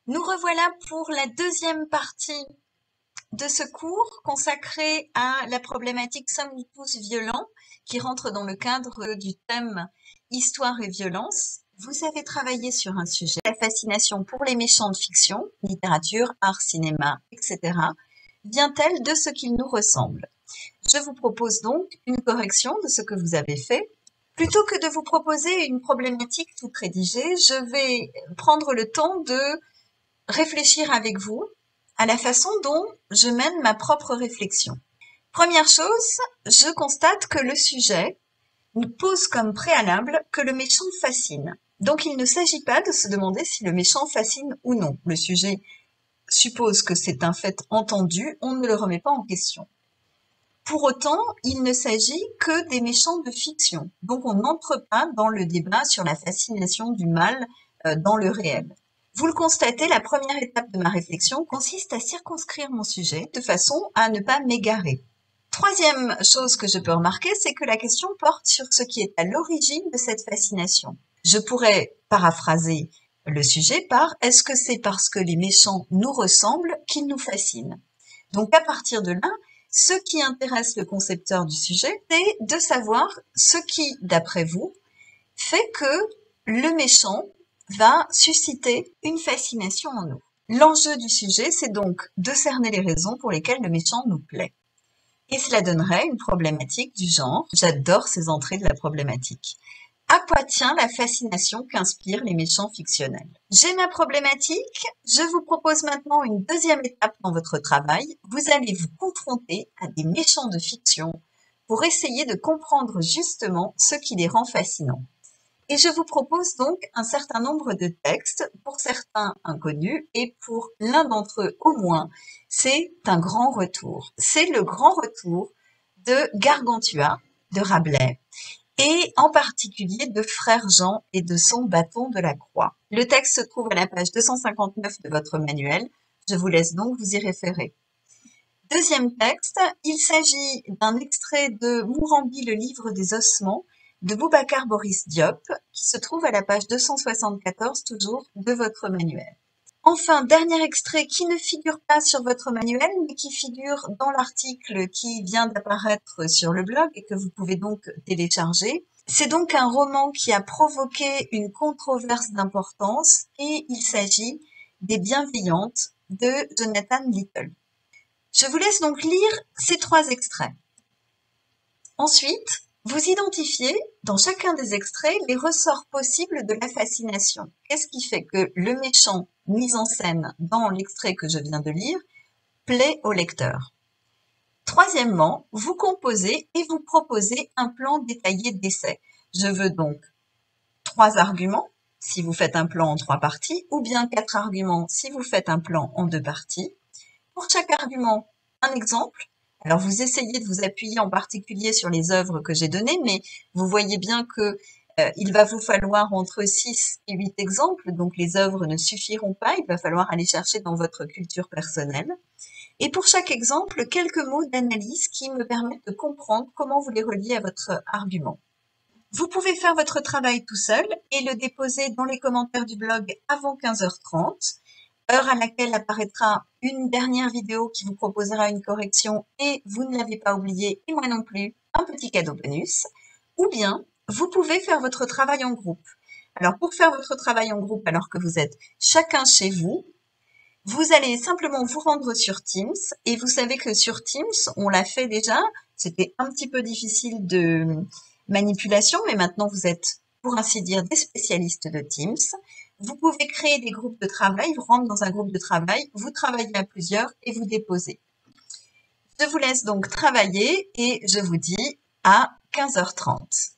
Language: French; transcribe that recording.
Nous revoilà pour la deuxième partie de ce cours consacré à la problématique Sommes nous tous violents, qui rentre dans le cadre du thème Histoire et violence. Vous avez travaillé sur un sujet, la fascination pour les méchants de fiction, littérature, art, cinéma, etc. Vient-elle de ce qu'ils nous ressemblent? Je vous propose donc une correction de ce que vous avez fait. Plutôt que de vous proposer une problématique toute rédigée, je vais prendre le temps de réfléchir avec vous à la façon dont je mène ma propre réflexion. Première chose, je constate que le sujet nous pose comme préalable que le méchant fascine. Donc il ne s'agit pas de se demander si le méchant fascine ou non. Le sujet suppose que c'est un fait entendu, on ne le remet pas en question. Pour autant, il ne s'agit que des méchants de fiction. Donc on n'entre pas dans le débat sur la fascination du mal dans le réel. Vous le constatez, la première étape de ma réflexion consiste à circonscrire mon sujet de façon à ne pas m'égarer. Troisième chose que je peux remarquer, c'est que la question porte sur ce qui est à l'origine de cette fascination. Je pourrais paraphraser le sujet par « Est-ce que c'est parce que les méchants nous ressemblent qu'ils nous fascinent ?» Donc à partir de là, ce qui intéresse le concepteur du sujet, c'est de savoir ce qui, d'après vous, fait que le méchant va susciter une fascination en nous. L'enjeu du sujet, c'est donc de cerner les raisons pour lesquelles le méchant nous plaît. Et cela donnerait une problématique du genre, j'adore ces entrées de la problématique. À quoi tient la fascination qu'inspirent les méchants fictionnels? J'ai ma problématique, je vous propose maintenant une deuxième étape dans votre travail. Vous allez vous confronter à des méchants de fiction pour essayer de comprendre justement ce qui les rend fascinants. Et je vous propose donc un certain nombre de textes, pour certains inconnus, et pour l'un d'entre eux au moins, c'est un grand retour. C'est le grand retour de Gargantua, de Rabelais, et en particulier de Frère Jean et de son bâton de la croix. Le texte se trouve à la page 259 de votre manuel. Je vous laisse donc vous y référer. Deuxième texte, il s'agit d'un extrait de Mourambi, le livre des ossements, de Boubacar Boris Diop, qui se trouve à la page 274 toujours de votre manuel. Enfin, dernier extrait qui ne figure pas sur votre manuel, mais qui figure dans l'article qui vient d'apparaître sur le blog et que vous pouvez donc télécharger. C'est donc un roman qui a provoqué une controverse d'importance et il s'agit des Bienveillantes de Jonathan Little. Je vous laisse donc lire ces trois extraits. Ensuite, vous identifiez dans chacun des extraits les ressorts possibles de la fascination. Qu'est-ce qui fait que le méchant mis en scène dans l'extrait que je viens de lire plaît au lecteur? Troisièmement, vous composez et vous proposez un plan détaillé d'essai. Je veux donc 3 arguments si vous faites un plan en 3 parties, ou bien 4 arguments si vous faites un plan en 2 parties. Pour chaque argument, un exemple. Alors, vous essayez de vous appuyer en particulier sur les œuvres que j'ai données, mais vous voyez bien que il va vous falloir entre 6 et 8 exemples, donc les œuvres ne suffiront pas, il va falloir aller chercher dans votre culture personnelle. Et pour chaque exemple, quelques mots d'analyse qui me permettent de comprendre comment vous les reliez à votre argument. Vous pouvez faire votre travail tout seul et le déposer dans les commentaires du blog avant 15h30. Heure à laquelle apparaîtra une dernière vidéo qui vous proposera une correction et vous ne l'avez pas oublié et moi non plus, un petit cadeau bonus. Ou bien, vous pouvez faire votre travail en groupe. Alors, pour faire votre travail en groupe alors que vous êtes chacun chez vous, vous allez simplement vous rendre sur Teams et vous savez que sur Teams, on l'a fait déjà. C'était un petit peu difficile de manipulation, mais maintenant vous êtes, pour ainsi dire, des spécialistes de Teams. Vous pouvez créer des groupes de travail, vous rentrez dans un groupe de travail, vous travaillez à plusieurs et vous déposez. Je vous laisse donc travailler et je vous dis à 15h30.